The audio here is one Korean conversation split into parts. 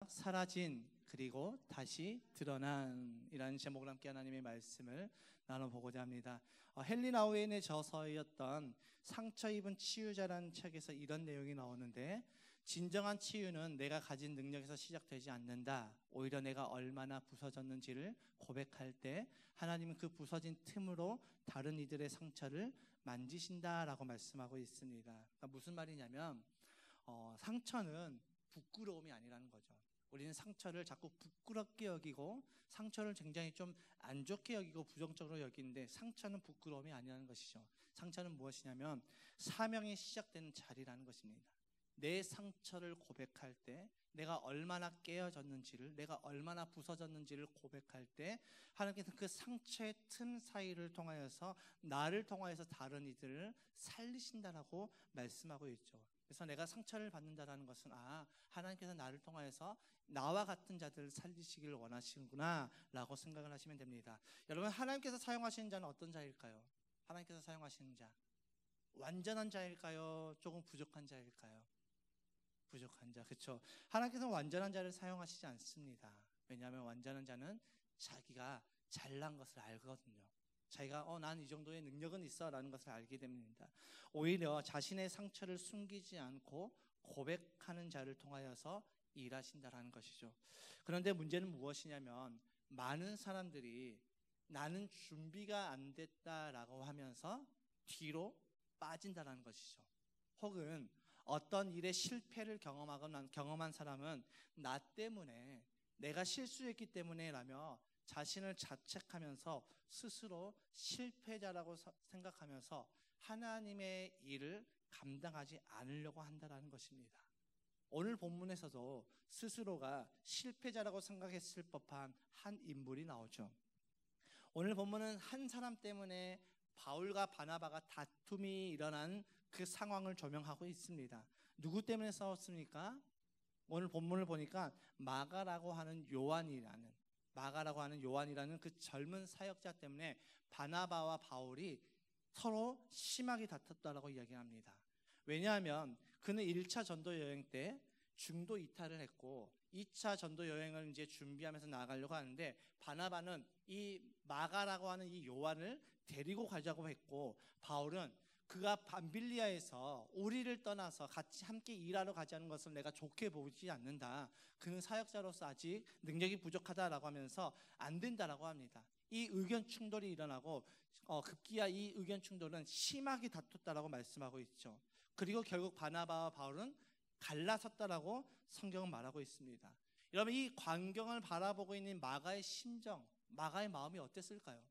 사라진 그리고 다시 드러난 이라는 제목으로 함께 하나님의 말씀을 나눠보고자 합니다. 헨리 나우엔의 저서였던 상처 입은 치유자라는 책에서 이런 내용이 나오는데, 진정한 치유는 내가 가진 능력에서 시작되지 않는다. 오히려 내가 얼마나 부서졌는지를 고백할 때 하나님은 그 부서진 틈으로 다른 이들의 상처를 만지신다라고 말씀하고 있습니다. 그러니까 무슨 말이냐면 상처는 부끄러움이 아니라는 거죠. 우리는 상처를 자꾸 부끄럽게 여기고 상처를 굉장히 좀 안 좋게 여기고 부정적으로 여기는데, 상처는 부끄러움이 아니라는 것이죠. 상처는 무엇이냐면 사명이 시작되는 자리라는 것입니다. 내 상처를 고백할 때, 내가 얼마나 깨어졌는지를, 내가 얼마나 부서졌는지를 고백할 때 하나님께서 그 상처의 틈 사이를 통하여서 나를 통하여서 다른 이들을 살리신다라고 말씀하고 있죠. 그래서 내가 상처를 받는다라는 것은 하나님께서 나를 통하여서 나와 같은 자들을 살리시기를 원하시는구나 라고 생각을 하시면 됩니다. 여러분, 하나님께서 사용하시는 자는 어떤 자일까요? 하나님께서 사용하시는 자, 완전한 자일까요? 조금 부족한 자일까요? 부족한 자, 그렇죠? 하나님께서는 완전한 자를 사용하시지 않습니다. 왜냐하면 완전한 자는 자기가 잘난 것을 알거든요. 자기가 난 이 정도의 능력은 있어 라는 것을 알게 됩니다. 오히려 자신의 상처를 숨기지 않고 고백하는 자를 통하여서 일하신다라는 것이죠. 그런데 문제는 무엇이냐면, 많은 사람들이 나는 준비가 안 됐다라고 하면서 뒤로 빠진다라는 것이죠. 혹은 어떤 일에 실패를 경험한 사람은 나 때문에, 내가 실수했기 때문에 라며 자신을 자책하면서 스스로 실패자라고 생각하면서 하나님의 일을 감당하지 않으려고 한다는 것입니다. 오늘 본문에서도 스스로가 실패자라고 생각했을 법한 한 인물이 나오죠. 오늘 본문은 한 사람 때문에 바울과 바나바가 다툼이 일어난 그 상황을 조명하고 있습니다. 누구 때문에 싸웠습니까? 오늘 본문을 보니까 마가라고 하는 요한이라는 그 젊은 사역자 때문에 바나바와 바울이 서로 심하게 다퉜다라고 이야기합니다. 왜냐하면 그는 1차 전도 여행 때 중도 이탈을 했고 2차 전도 여행을 이제 준비하면서 나가려고 하는데, 바나바는 이 마가라고 하는 이 요한을 데리고 가자고 했고, 바울은 그가 밤빌리아에서 우리를 떠나서 같이 함께 일하러 가자는 것을 내가 좋게 보지 않는다. 그는 사역자로서 아직 능력이 부족하다라고 하면서 안 된다라고 합니다. 이 의견 충돌이 일어나고 급기야 이 의견 충돌은 심하게 다퉜다라고 말씀하고 있죠. 그리고 결국 바나바와 바울은 갈라섰다라고 성경은 말하고 있습니다. 여러분, 이 광경을 바라보고 있는 마가의 심정, 마가의 마음이 어땠을까요?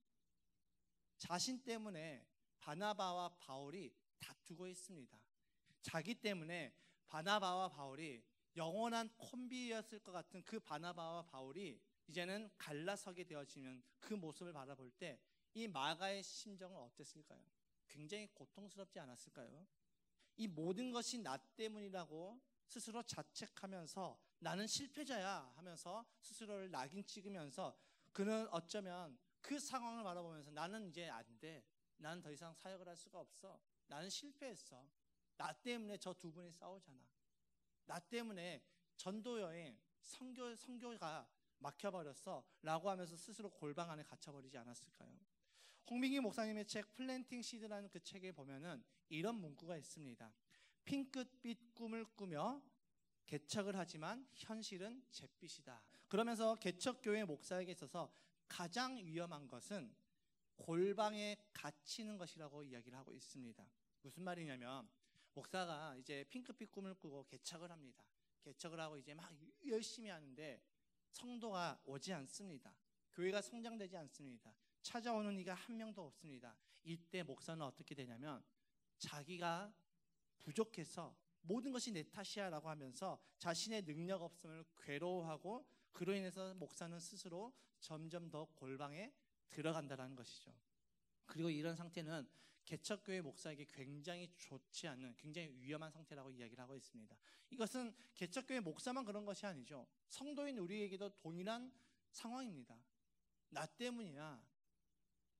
자신 때문에 바나바와 바울이 다투고 있습니다. 자기 때문에 바나바와 바울이 영원한 콤비였을 것 같은 그 바나바와 바울이 이제는 갈라서게 되어지는 그 모습을 바라볼 때 이 마가의 심정은 어땠을까요? 굉장히 고통스럽지 않았을까요? 이 모든 것이 나 때문이라고 스스로 자책하면서 나는 실패자야 하면서 스스로를 낙인 찍으면서 그는 어쩌면 그 상황을 바라보면서 나는 이제 안 돼. 나는 더 이상 사역을 할 수가 없어. 나는 실패했어. 나 때문에 저 두 분이 싸우잖아. 나 때문에 전도여행, 선교가 막혀버렸어 라고 하면서 스스로 골방 안에 갇혀버리지 않았을까요? 홍민기 목사님의 책 플랜팅 시드라는 그 책에 보면은 이런 문구가 있습니다. 핑크빛 꿈을 꾸며 개척을 하지만 현실은 잿빛이다. 그러면서 개척교회 목사에게 있어서 가장 위험한 것은 골방에 갇히는 것이라고 이야기를 하고 있습니다. 무슨 말이냐면, 목사가 이제 핑크빛 꿈을 꾸고 개척을 합니다. 개척을 하고 이제 막 열심히 하는데 성도가 오지 않습니다. 교회가 성장되지 않습니다. 찾아오는 이가 한 명도 없습니다. 이때 목사는 어떻게 되냐면, 자기가 부족해서 모든 것이 내 탓이야 라고 하면서 자신의 능력 없음을 괴로워하고, 그로 인해서 목사는 스스로 점점 더 골방에 들어간다는 것이죠. 그리고 이런 상태는 개척교회 목사에게 굉장히 좋지 않은, 굉장히 위험한 상태라고 이야기를 하고 있습니다. 이것은 개척교회 목사만 그런 것이 아니죠. 성도인 우리에게도 동일한 상황입니다. 나 때문이야.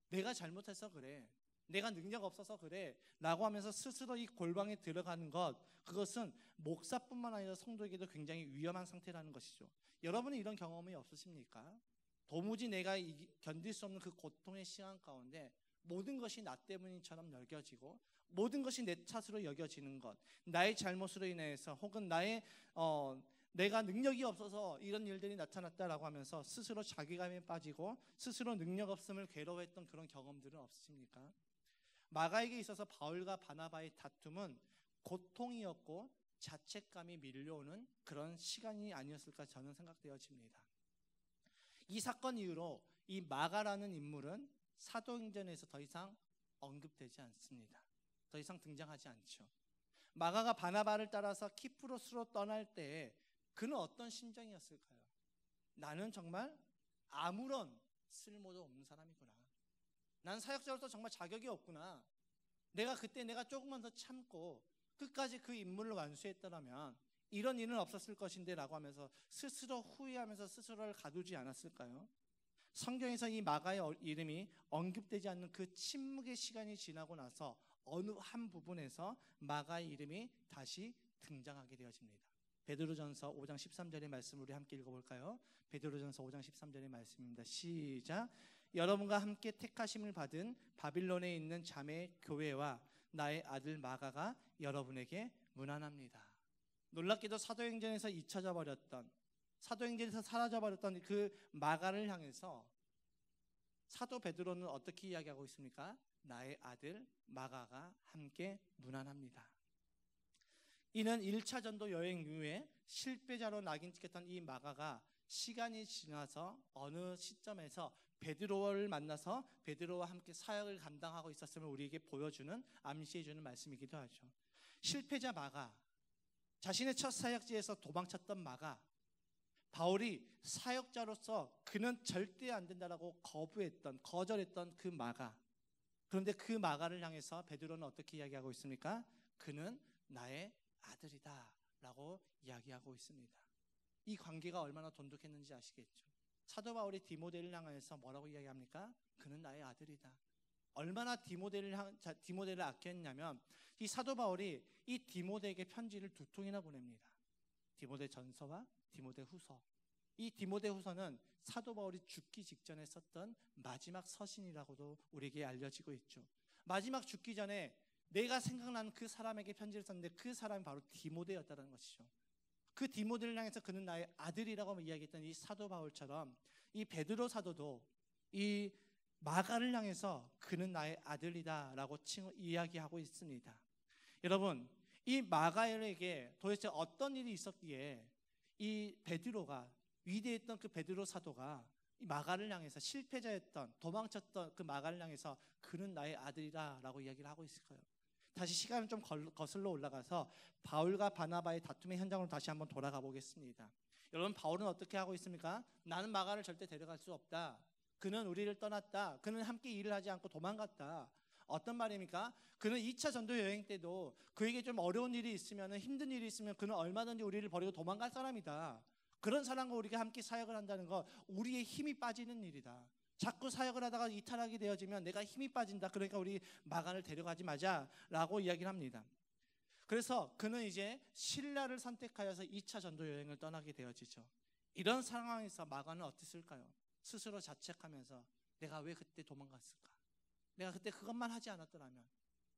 내가 잘못해서 그래. 내가 능력 없어서 그래 라고 하면서 스스로 이 골방에 들어가는 것, 그것은 목사뿐만 아니라 성도에게도 굉장히 위험한 상태라는 것이죠. 여러분은 이런 경험이 없으십니까? 도무지 내가 견딜 수 없는 그 고통의 시간 가운데 모든 것이 나 때문인처럼 여겨지고 모든 것이 내 탓으로 여겨지는 것, 나의 잘못으로 인해서 혹은 내가 능력이 없어서 이런 일들이 나타났다라고 하면서 스스로 자괴감에 빠지고 스스로 능력 없음을 괴로워했던 그런 경험들은 없으십니까? 마가에게 있어서 바울과 바나바의 다툼은 고통이었고 자책감이 밀려오는 그런 시간이 아니었을까 저는 생각되어집니다. 이 사건 이후로 이 마가라는 인물은 사도행전에서 더 이상 언급되지 않습니다. 더 이상 등장하지 않죠. 마가가 바나바를 따라서 키프로스로 떠날 때 그는 어떤 심정이었을까요? 나는 정말 아무런 쓸모도 없는 사람이구나. 난 사역자로서 정말 자격이 없구나. 내가 조금만 더 참고 끝까지 그 임무를 완수했더라면 이런 일은 없었을 것인데 라고 하면서 스스로 후회하면서 스스로를 가두지 않았을까요? 성경에서 이 마가의 이름이 언급되지 않는 그 침묵의 시간이 지나고 나서 어느 한 부분에서 마가의 이름이 다시 등장하게 되어집니다. 베드로전서 5장 13절의 말씀 우리 함께 읽어볼까요? 베드로전서 5장 13절의 말씀입니다. 시작. 여러분과 함께 택하심을 받은 바빌론에 있는 자매 교회와 나의 아들 마가가 여러분에게 문안합니다. 놀랍게도 사도행전에서 사도행전에서 사라져버렸던 그 마가를 향해서 사도 베드로는 어떻게 이야기하고 있습니까? 나의 아들 마가가 함께 문안합니다. 이는 1차 전도 여행 이후에 실패자로 낙인 찍혔던 이 마가가 시간이 지나서 어느 시점에서 베드로를 만나서 베드로와 함께 사역을 감당하고 있었음을 우리에게 보여주는, 암시해주는 말씀이기도 하죠. 실패자 마가, 자신의 첫 사역지에서 도망쳤던 마가, 바울이 사역자로서 그는 절대 안 된다라고 거절했던 그 마가. 그런데 그 마가를 향해서 베드로는 어떻게 이야기하고 있습니까? 그는 나의 아들이다 라고 이야기하고 있습니다. 이 관계가 얼마나 돈독했는지 아시겠죠? 사도 바울이 디모데를 향해서 뭐라고 이야기합니까? 그는 나의 아들이다. 얼마나 디모데를 아꼈냐면 이 사도 바울이 이 디모데에게 편지를 2통이나 보냅니다. 디모데 전서와 디모데 후서. 이 디모데 후서는 사도 바울이 죽기 직전에 썼던 마지막 서신이라고도 우리에게 알려지고 있죠. 마지막 죽기 전에 내가 생각나는 그 사람에게 편지를 썼는데 그 사람이 바로 디모데였다는 것이죠. 그 디모데를 향해서 그는 나의 아들이라고 이야기했던 이 사도 바울처럼 이 베드로 사도도 이 마가를 향해서 그는 나의 아들이다라고 이야기하고 있습니다. 여러분, 이 마가에게 도대체 어떤 일이 있었기에 이 베드로가, 위대했던 그 베드로 사도가 이 마가를 향해서, 실패자였던, 도망쳤던 그 마가를 향해서 그는 나의 아들이다라고 이야기를 하고 있을까요? 다시 시간을 좀 거슬러 올라가서 바울과 바나바의 다툼의 현장으로 다시 한번 돌아가 보겠습니다. 여러분, 바울은 어떻게 하고 있습니까? 나는 마가를 절대 데려갈 수 없다. 그는 우리를 떠났다. 그는 함께 일을 하지 않고 도망갔다. 어떤 말입니까? 그는 2차 전도 여행 때도 그에게 좀 어려운 일이 있으면, 힘든 일이 있으면 그는 얼마든지 우리를 버리고 도망갈 사람이다. 그런 사람과 우리가 함께 사역을 한다는 건 우리의 힘이 빠지는 일이다. 자꾸 사역을 하다가 이탈하게 되어지면 내가 힘이 빠진다. 그러니까 우리 마가를 데려가지 마자라고 이야기를 합니다. 그래서 그는 이제 신라를 선택하여서 2차 전도 여행을 떠나게 되어지죠. 이런 상황에서 마가는 어땠을까요? 스스로 자책하면서 내가 왜 그때 도망갔을까? 내가 그때 그것만 하지 않았더라면,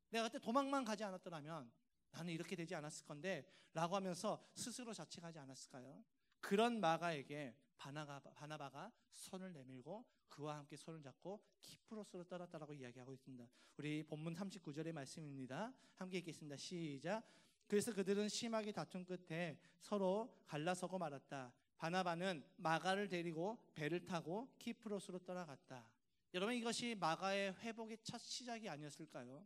내가 그때 도망만 가지 않았더라면 나는 이렇게 되지 않았을 건데 라고 하면서 스스로 자책하지 않았을까요? 그런 마가에게 바나바가 손을 내밀고 그와 함께 손을 잡고 키프로스로 떠났다라고 이야기하고 있습니다. 우리 본문 39절의 말씀입니다. 함께 읽겠습니다. 시작. 그래서 그들은 심하게 다툰 끝에 서로 갈라서고 말았다. 바나바는 마가를 데리고 배를 타고 키프로스로 떠나갔다. 여러분, 이것이 마가의 회복의 첫 시작이 아니었을까요?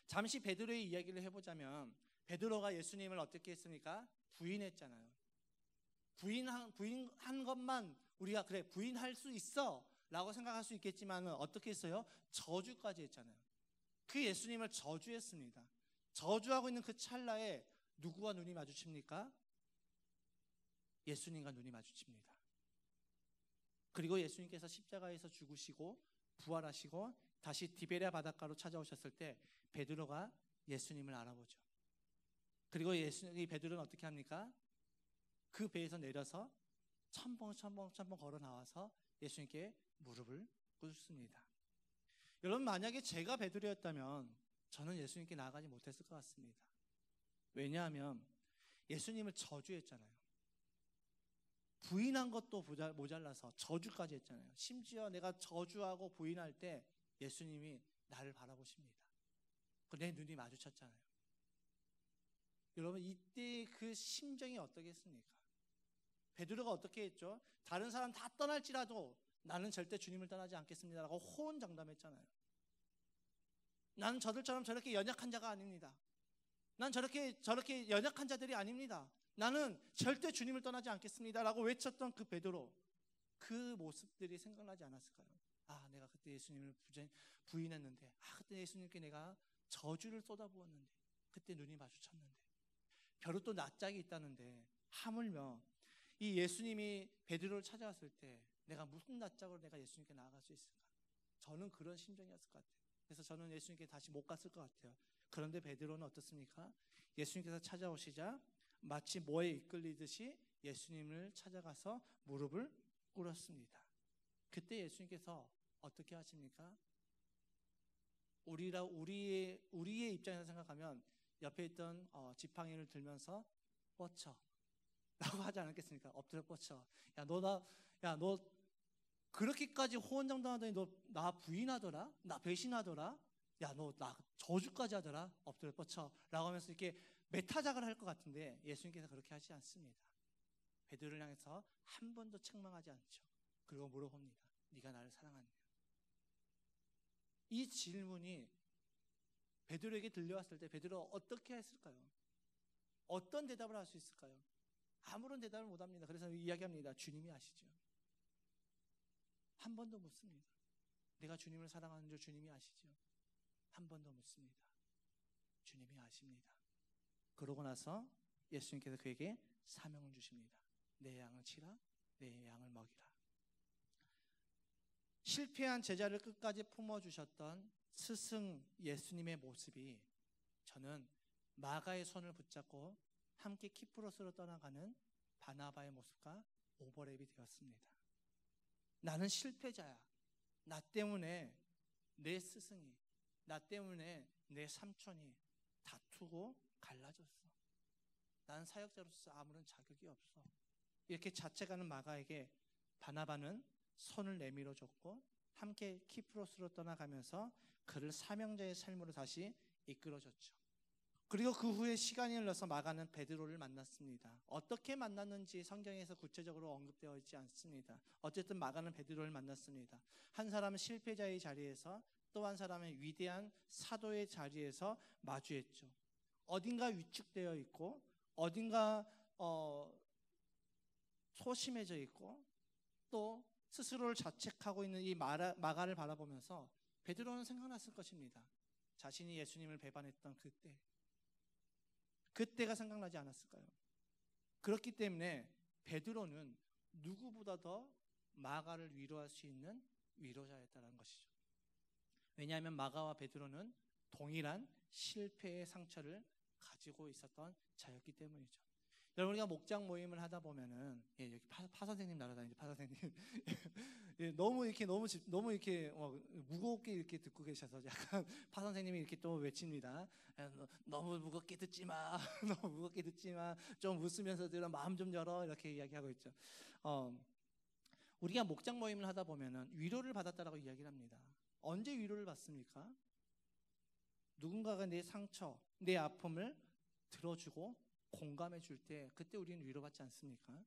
잠시 베드로의 이야기를 해보자면, 베드로가 예수님을 어떻게 했습니까? 부인했잖아요. 부인한 것만 우리가 그래 부인할 수 있어 라고 생각할 수 있겠지만 어떻게 했어요? 저주까지 했잖아요. 그 예수님을 저주했습니다. 저주하고 있는 그 찰나에 누구와 눈이 마주칩니까? 예수님과 눈이 마주칩니다. 그리고 예수님께서 십자가에서 죽으시고 부활하시고 다시 디베랴 바닷가로 찾아오셨을 때 베드로가 예수님을 알아보죠. 그리고 이 베드로는 어떻게 합니까? 그 배에서 내려서 첨벙 걸어 나와서 예수님께 무릎을 꿇습니다. 여러분, 만약에 제가 베드로였다면 저는 예수님께 나아가지 못했을 것 같습니다. 왜냐하면 예수님을 저주했잖아요. 부인한 것도 모자라서 저주까지 했잖아요. 심지어 내가 저주하고 부인할 때 예수님이 나를 바라보십니다. 내 눈이 마주쳤잖아요. 여러분, 이때 그 심정이 어떻겠습니까? 베드로가 어떻게 했죠? 다른 사람 다 떠날지라도 나는 절대 주님을 떠나지 않겠습니다라고 호언장담했잖아요. 나는 저들처럼 저렇게 연약한 자가 아닙니다. 난 저렇게 연약한 자들이 아닙니다. 나는 절대 주님을 떠나지 않겠습니다라고 외쳤던 그 베드로, 그 모습들이 생각나지 않았을까요? 아, 내가 그때 예수님을 부인했는데, 그때 예수님께 내가 저주를 쏟아부었는데, 그때 눈이 마주쳤는데, 벼룩도 낯짝이 있다는데 하물며 이 예수님이 베드로를 찾아왔을 때 내가 무슨 낯짝으로 내가 예수님께 나아갈 수 있을까? 저는 그런 심정이었을 것 같아요. 그래서 저는 예수님께 다시 못 갔을 것 같아요. 그런데 베드로는 어떻습니까? 예수님께서 찾아오시자 마치 뭐에 이끌리듯이 예수님을 찾아가서 무릎을 꿇었습니다. 그때 예수님께서 어떻게 하십니까? 우리의 입장에서 생각하면 옆에 있던 지팡이를 들면서 뻗쳐 라고 하지 않았겠습니까? 엎드려 뻗쳐. 너 그렇게까지 호언장담하더니 너 나 부인하더라? 나 배신하더라? 야, 너 나 저주까지 하더라? 엎드려 뻗쳐 라고 하면서 이렇게 메타작을 할 것 같은데 예수님께서 그렇게 하지 않습니다. 베드로를 향해서 한 번도 책망하지 않죠. 그리고 물어봅니다. 네가 나를 사랑하느냐? 이 질문이 베드로에게 들려왔을 때 베드로가 어떻게 했을까요? 어떤 대답을 할 수 있을까요? 아무런 대답을 못합니다. 그래서 이야기합니다. 주님이 아시죠? 한 번 더 묻습니다. 내가 주님을 사랑하는 줄 주님이 아시죠? 한 번 더 묻습니다. 주님이 아십니다. 그러고 나서 예수님께서 그에게 사명을 주십니다. 내 양을 치라, 내 양을 먹이라. 실패한 제자를 끝까지 품어주셨던 스승 예수님의 모습이 저는 마가의 손을 붙잡고 함께 키프로스로 떠나가는 바나바의 모습과 오버랩이 되었습니다. 나는 실패자야. 나 때문에 내 스승이, 나 때문에 내 삼촌이 다투고 갈라졌어. 나는 사역자로서 아무런 자격이 없어. 이렇게 자책하는 마가에게 바나바는 손을 내밀어 줬고 함께 키프로스로 떠나가면서 그를 사명자의 삶으로 다시 이끌어 줬죠. 그리고 그 후에 시간이 흘러서 마가는 베드로를 만났습니다. 어떻게 만났는지 성경에서 구체적으로 언급되어 있지 않습니다. 어쨌든 마가는 베드로를 만났습니다. 한 사람은 실패자의 자리에서 또 한 사람은 위대한 사도의 자리에서 마주했죠. 어딘가 위축되어 있고 어딘가 소심해져 있고 또 스스로를 자책하고 있는 이 마가를 바라보면서 베드로는 생각났을 것입니다. 자신이 예수님을 배반했던 그때가 생각나지 않았을까요? 그렇기 때문에 베드로는 누구보다 더 마가를 위로할 수 있는 위로자였다는 것이죠. 왜냐하면 마가와 베드로는 동일한 실패의 상처를 가지고 있었던 자였기 때문이죠. 여러분, 우리가 목장 모임을 하다 보면은 여기 파 선생님 날아다니죠. 파 선생님 너무 이렇게 무겁게 이렇게 듣고 계셔서 약간 파 선생님이 이렇게 또 외칩니다. 너무 무겁게 듣지 마. 너무 무겁게 듣지 마. 좀 웃으면서 들어. 마음 좀 열어. 이렇게 이야기하고 있죠. 우리가 목장 모임을 하다 보면은 위로를 받았다라고 이야기를 합니다. 언제 위로를 받습니까? 누군가가 내 상처, 내 아픔을 들어주고 공감해 줄 때 그때 우리는 위로받지 않습니까?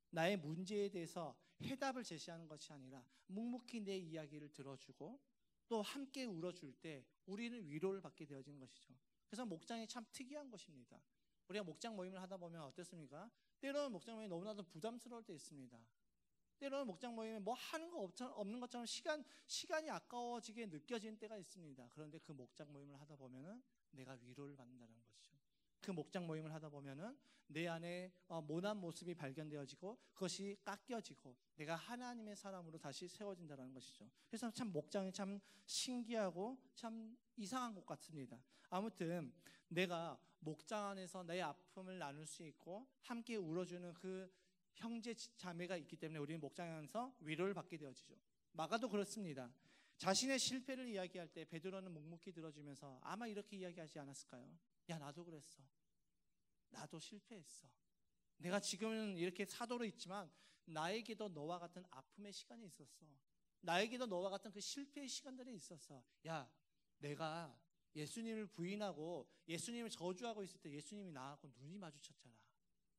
나의 문제에 대해서 해답을 제시하는 것이 아니라 묵묵히 내 이야기를 들어주고 또 함께 울어줄 때 우리는 위로를 받게 되어지는 것이죠. 그래서 목장이 참 특이한 것입니다. 우리가 목장 모임을 하다 보면 어떻습니까? 때로는 목장 모임이 너무나도 부담스러울 때 있습니다. 때로는 목장 모임에 뭐 하는 거 없는 것처럼 시간이 아까워지게 느껴지는 때가 있습니다. 그런데 그 목장 모임을 하다 보면은 내가 위로를 받는다는 것이죠. 그 목장 모임을 하다 보면은 내 안에 모난 모습이 발견되어지고 그것이 깎여지고 내가 하나님의 사람으로 다시 세워진다는 것이죠. 그래서 참 목장이 참 신기하고 참 이상한 것 같습니다. 아무튼 내가 목장 안에서 내 아픔을 나눌 수 있고 함께 울어주는 그 형제 자매가 있기 때문에 우리는 목장 안에서 위로를 받게 되어지죠. 마가도 그렇습니다. 자신의 실패를 이야기할 때 베드로는 묵묵히 들어주면서 아마 이렇게 이야기하지 않았을까요? 야, 나도 그랬어. 나도 실패했어. 내가 지금은 이렇게 사도로 있지만 나에게도 너와 같은 아픔의 시간이 있었어. 나에게도 너와 같은 그 실패의 시간들이 있었어. 야, 내가 예수님을 부인하고 예수님을 저주하고 있을 때 예수님이 나하고 눈이 마주쳤잖아.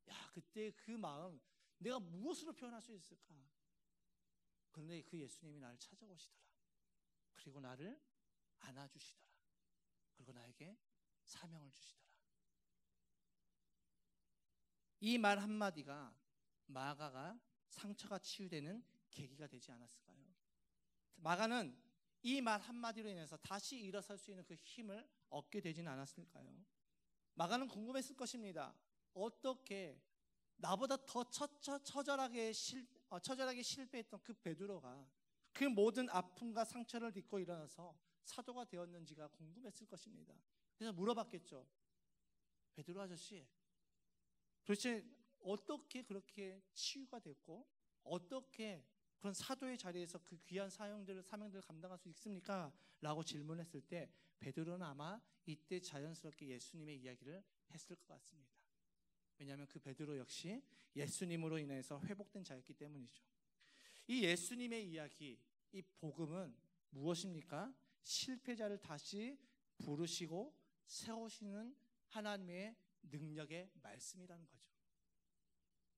야, 그때 그 마음 내가 무엇으로 표현할 수 있을까? 그런데 그 예수님이 나를 찾아오시더라. 그리고 나를 안아주시더라. 그리고 나에게 사명을 주시더라. 이 말 한마디가 마가가 상처가 치유되는 계기가 되지 않았을까요? 마가는 이 말 한마디로 인해서 다시 일어설 수 있는 그 힘을 얻게 되지는 않았을까요? 마가는 궁금했을 것입니다. 어떻게 나보다 더 처절하게 실패했던 그 베드로가 그 모든 아픔과 상처를 딛고 일어나서 사도가 되었는지가 궁금했을 것입니다. 그래서 물어봤겠죠. 베드로 아저씨, 도대체 어떻게 그렇게 치유가 됐고 어떻게 그런 사도의 자리에서 그 귀한 사명들을 감당할 수 있습니까? 라고 질문했을 때 베드로는 아마 이때 자연스럽게 예수님의 이야기를 했을 것 같습니다. 왜냐하면 그 베드로 역시 예수님으로 인해서 회복된 자였기 때문이죠. 이 예수님의 이야기, 이 복음은 무엇입니까? 실패자를 다시 부르시고 세우시는 하나님의 능력의 말씀이라는 거죠.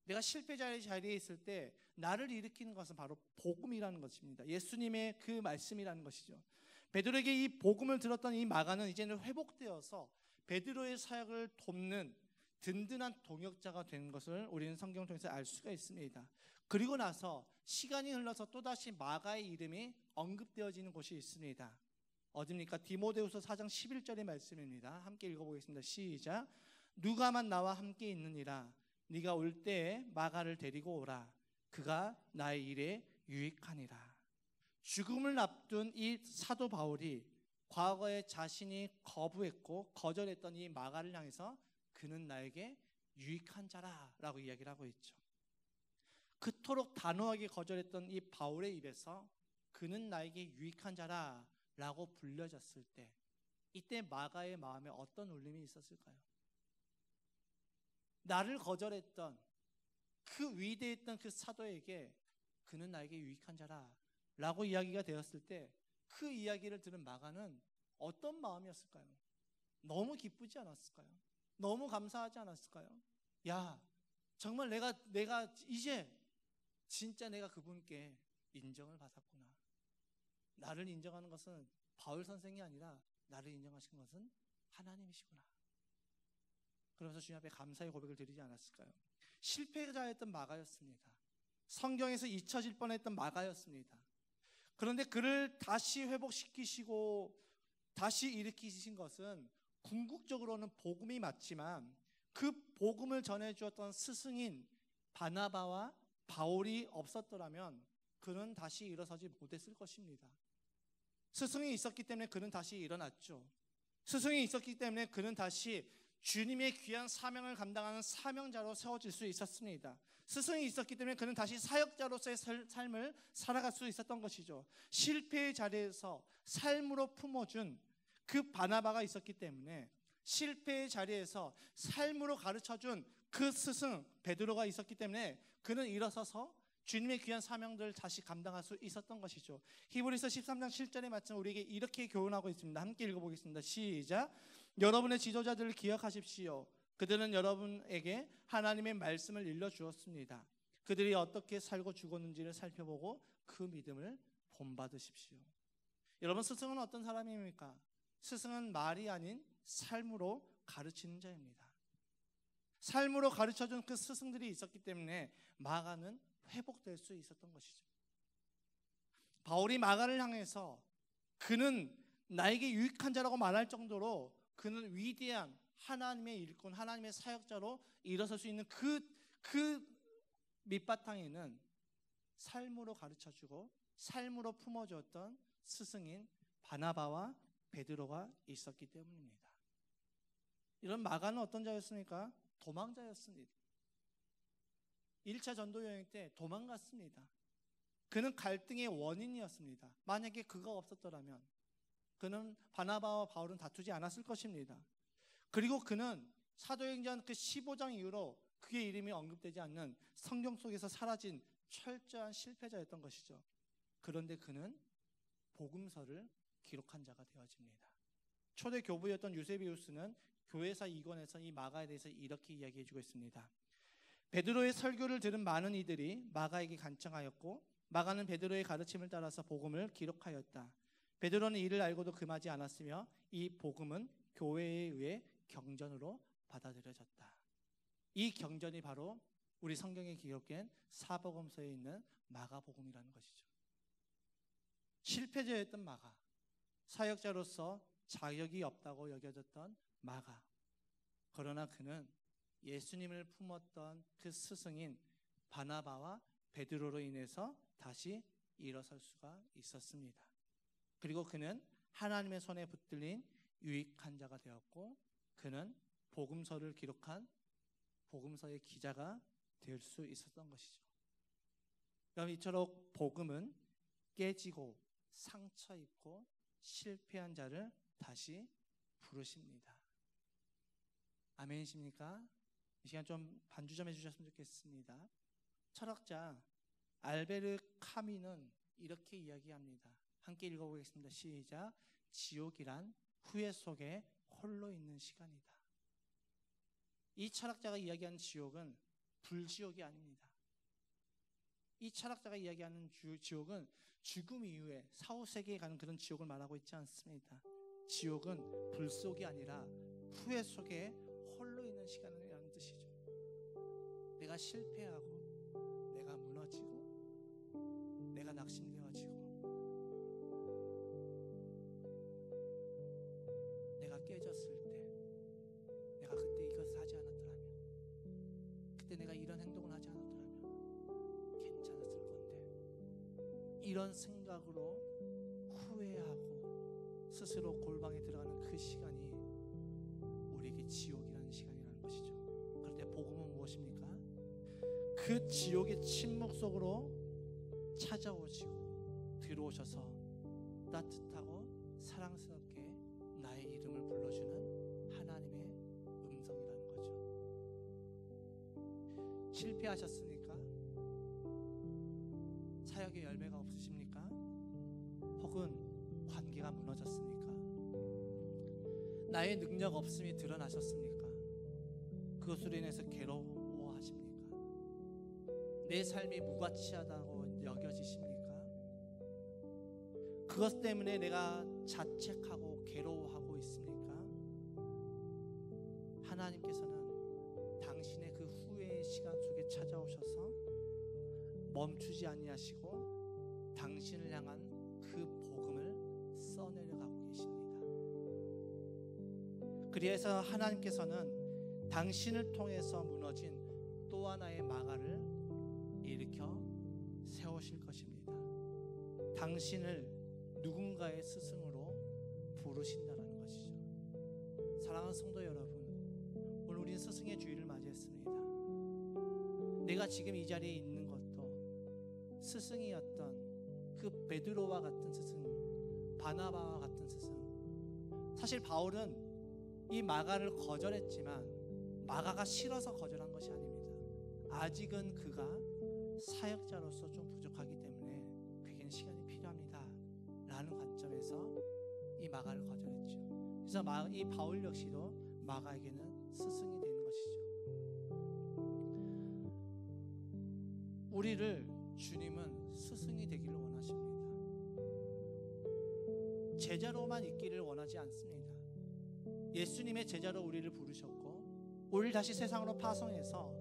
내가 실패자의 자리에 있을 때 나를 일으키는 것은 바로 복음이라는 것입니다. 예수님의 그 말씀이라는 것이죠. 베드로에게 이 복음을 들었던 이 마가는 이제는 회복되어서 베드로의 사역을 돕는 든든한 동역자가 된 것을 우리는 성경을 통해서 알 수가 있습니다. 그리고 나서 시간이 흘러서 또다시 마가의 이름이 언급되어지는 곳이 있습니다. 어디입니까? 디모데후서 4장 11절의 말씀입니다. 함께 읽어보겠습니다. 시작. 누가만 나와 함께 있느니라. 네가 올 때에 마가를 데리고 오라. 그가 나의 일에 유익하니라. 죽음을 앞둔 이 사도 바울이 과거에 자신이 거부했고 거절했던 이 마가를 향해서 그는 나에게 유익한 자라 라고 이야기를 하고 있죠. 그토록 단호하게 거절했던 이 바울의 입에서 그는 나에게 유익한 자라 라고 불려졌을 때 이때 마가의 마음에 어떤 울림이 있었을까요? 나를 거절했던 그 위대했던 그 사도에게 그는 나에게 유익한 자라 라고 이야기가 되었을 때 그 이야기를 들은 마가는 어떤 마음이었을까요? 너무 기쁘지 않았을까요? 너무 감사하지 않았을까요? 야, 정말 내가 이제 진짜 내가 그분께 인정을 받았구나. 나를 인정하는 것은 바울 선생이 아니라 나를 인정하신 것은 하나님이시구나. 그러면서 주님 앞에 감사의 고백을 드리지 않았을까요? 실패자였던 마가였습니다. 성경에서 잊혀질 뻔했던 마가였습니다. 그런데 그를 다시 회복시키시고 다시 일으키신 것은 궁극적으로는 복음이 맞지만 그 복음을 전해주었던 스승인 바나바와 바울이 없었더라면 그는 다시 일어서지 못했을 것입니다. 스승이 있었기 때문에 그는 다시 일어났죠. 스승이 있었기 때문에 그는 다시 주님의 귀한 사명을 감당하는 사명자로 세워질 수 있었습니다. 스승이 있었기 때문에 그는 다시 사역자로서의 삶을 살아갈 수 있었던 것이죠. 실패의 자리에서 삶으로 품어준 그 바나바가 있었기 때문에 실패의 자리에서 삶으로 가르쳐준 그 스승 베드로가 있었기 때문에 그는 일어서서 주님의 귀한 사명들을 다시 감당할 수 있었던 것이죠. 히브리서 13장 7절의 말씀 우리에게 이렇게 교훈하고 있습니다. 함께 읽어보겠습니다. 시작. 여러분의 지도자들을 기억하십시오. 그들은 여러분에게 하나님의 말씀을 일러주었습니다. 그들이 어떻게 살고 죽었는지를 살펴보고 그 믿음을 본받으십시오. 여러분, 스승은 어떤 사람입니까? 스승은 말이 아닌 삶으로 가르치는 자입니다. 삶으로 가르쳐준 그 스승들이 있었기 때문에 마가는 회복될 수 있었던 것이죠. 바울이 마가를 향해서 그는 나에게 유익한 자라고 말할 정도로 그는 위대한 하나님의 일꾼, 하나님의 사역자로 일어설 수 있는 그 밑바탕에는 삶으로 가르쳐주고 삶으로 품어주었던 스승인 바나바와 베드로가 있었기 때문입니다. 이런 마가는 어떤 자였습니까? 도망자였습니다. 1차 전도 여행 때 도망갔습니다. 그는 갈등의 원인이었습니다. 만약에 그가 없었더라면 그는 바나바와 바울은 다투지 않았을 것입니다. 그리고 그는 사도행전 그 15장 이후로 그의 이름이 언급되지 않는 성경 속에서 사라진 철저한 실패자였던 것이죠. 그런데 그는 복음서를 기록한 자가 되어집니다. 초대 교부였던 유세비우스는 교회사 2권에서 이 마가에 대해서 이렇게 이야기해주고 있습니다. 베드로의 설교를 들은 많은 이들이 마가에게 간청하였고 마가는 베드로의 가르침을 따라서 복음을 기록하였다. 베드로는 이를 알고도 금하지 않았으며 이 복음은 교회에 의해 경전으로 받아들여졌다. 이 경전이 바로 우리 성경에 기록된 사복음서에 있는 마가복음이라는 것이죠. 실패자였던 마가, 사역자로서 자격이 없다고 여겨졌던 마가. 그러나 그는 예수님을 품었던 그 스승인 바나바와 베드로로 인해서 다시 일어설 수가 있었습니다. 그리고 그는 하나님의 손에 붙들린 유익한 자가 되었고 그는 복음서를 기록한 복음서의 기자가 될 수 있었던 것이죠. 그럼 이처럼 복음은 깨지고 상처 입고 실패한 자를 다시 부르십니다. 아멘이십니까? 이 시간 좀 반주 좀 해주셨으면 좋겠습니다. 철학자 알베르 카미는 이렇게 이야기합니다. 함께 읽어보겠습니다. 시작. 지옥이란 후회 속에 홀로 있는 시간이다. 이 철학자가 이야기하는 지옥은 불지옥이 아닙니다. 이 철학자가 이야기하는 지옥은 죽음 이후에 사후세계에 가는 그런 지옥을 말하고 있지 않습니다. 지옥은 불 속이 아니라 후회 속에 홀로 있는 시간이라는 뜻이죠. 내가 실패하고 내가 무너지고 내가 낙심되어지고 내가 깨졌을 때 내가 그때 이것을 하지 않았더라면 그때 내가 이런 행동을 하지 않았더라면 괜찮았을 건데 이런 생각으로 후회하고 스스로 골방에 들어가는 그 시간이 우리에게 지옥이라는 시간이라는 것이죠. 그런데 복음은 무엇입니까? 그 지옥의 침묵 속으로 찾아오시고 들어오셔서 따뜻하고 사랑스럽게 나의 이름을 불러주는 하나님의 음성이라는 거죠. 실패하셨습니까? 사역의 열매가 없으십니까? 혹은 관계가 무너졌습니까? 나의 능력 없음이 드러나셨습니까? 그것으로 인해서 괴로워하십니까? 내 삶이 무가치하다고 여겨지십니까? 그것 때문에 내가 자책하고 괴로워하고 있습니까? 하나님께서는 당신의 그 후회의 시간 속에 찾아오셔서 멈추지 아니하시고 당신을 향한 그 복음을 써내려가고 계십니다. 그래서 하나님께서는 당신을 통해서 무너진 또 하나의 마가를 일으켜 세우실 것입니다. 당신을 누군가의 스승으로 부르신다는 것이죠. 사랑하는 성도 여러분, 오늘 우리는 스승의 주일을 맞이했습니다. 내가 지금 이 자리에 있는 것도 스승이었던 그 베드로와 같은 스승, 바나바와 같은 스승. 사실 바울은 이 마가를 거절했지만 마가가 싫어서 거절한 것이 아닙니다. 아직은 그가 사역자로서 좀 부족하기 때문에 그에게는 시간이 필요합니다 라는 관점에서 이 마가를 거절했죠. 그래서 이 바울 역시도 마가에게는 스승이 되는 것이죠. 우리를 주님은 스승이 되기를 원하십니다. 제자로만 있기를 원하지 않습니다. 예수님의 제자로 우리를 부르셨고 우리를 다시 세상으로 파송해서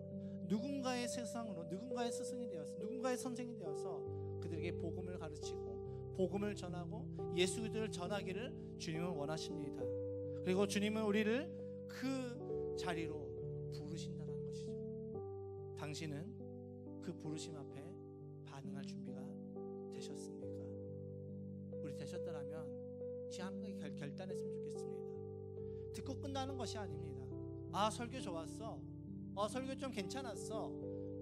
누군가의 세상으로 누군가의 스승이 되어서 누군가의 선생이 되어서 그들에게 복음을 가르치고 복음을 전하고 예수 그리스도를 전하기를 주님은 원하십니다. 그리고 주님은 우리를 그 자리로 부르신다는 것이죠. 당신은 그 부르심 앞에 반응할 준비가 되셨습니까? 우리 되셨더라면 이제 함께 결단했으면 좋겠습니다. 듣고 끝나는 것이 아닙니다. 아, 설교 좋았어. 설교 좀 괜찮았어.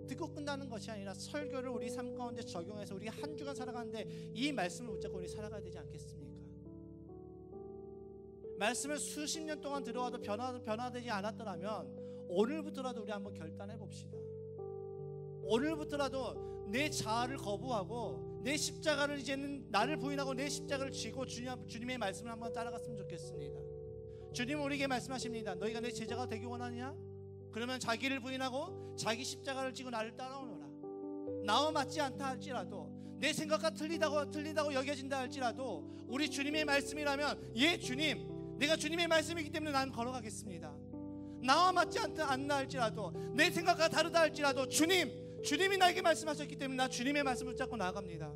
듣고 끝나는 것이 아니라 설교를 우리 삶 가운데 적용해서 우리 한 주간 살아가는데 이 말씀을 붙잡고 우리 살아가야 되지 않겠습니까? 말씀을 수십 년 동안 들어와도 변화되지 않았더라면 오늘부터라도 우리 한번 결단해 봅시다. 오늘부터라도 내 자아를 거부하고 내 십자가를, 이제는 나를 부인하고 내 십자가를 쥐고 주님의 말씀을 한번 따라갔으면 좋겠습니다. 주님은 우리에게 말씀하십니다. 너희가 내 제자가 되기 원하느냐? 그러면 자기를 부인하고 자기 십자가를 지고 나를 따라오너라. 나와 맞지 않다 할지라도, 내 생각과 틀리다고 여겨진다 할지라도 우리 주님의 말씀이라면, 예 주님, 내가 주님의 말씀이기 때문에 나는 걸어가겠습니다. 나와 맞지 않다 할지라도, 내 생각과 다르다 할지라도 주님이 나에게 말씀하셨기 때문에 나 주님의 말씀을 붙잡고 나아갑니다.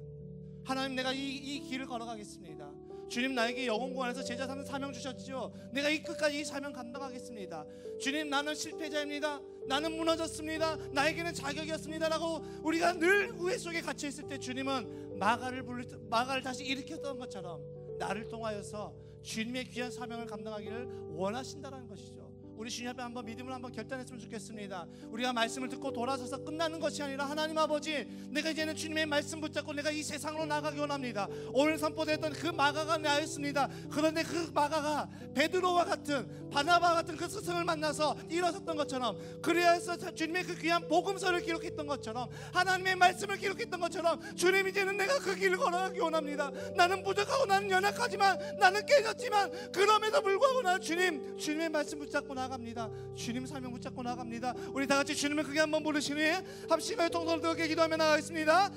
하나님, 내가 이 길을 걸어가겠습니다. 주님, 나에게 영혼구원에서 제자 삼는 사명 주셨죠. 내가 이 끝까지 이 사명 감당하겠습니다. 주님, 나는 실패자입니다. 나는 무너졌습니다. 나에게는 자격이 없습니다 라고 우리가 늘 우회 속에 갇혀있을 때 주님은 마가를 다시 일으켰던 것처럼 나를 통하여서 주님의 귀한 사명을 감당하기를 원하신다는 것이죠. 우리 주님 앞에 한번 믿음을 한번 결단했으면 좋겠습니다. 우리가 말씀을 듣고 돌아서서 끝나는 것이 아니라, 하나님 아버지, 내가 이제는 주님의 말씀 붙잡고 내가 이 세상으로 나가기 원합니다. 오늘 선포됐던 그 마가가 나였습니다. 그런데 그 마가가 베드로와 같은, 바나바와 같은 그 스승을 만나서 일어섰던 것처럼, 그래서 주님의 그 귀한 복음서를 기록했던 것처럼, 하나님의 말씀을 기록했던 것처럼, 주님, 이제는 내가 그 길을 걸어가기 원합니다. 나는 부족하고 나는 연약하지만, 나는 깨졌지만, 그럼에도 불구하고 나는 주님의 말씀 붙잡고 나갑니다. 주님 사명 붙잡고 나갑니다. 우리 다 같이 주님을 크게 한번 부르시니 합심하여 통성을 들게 기도하며 나가겠습니다.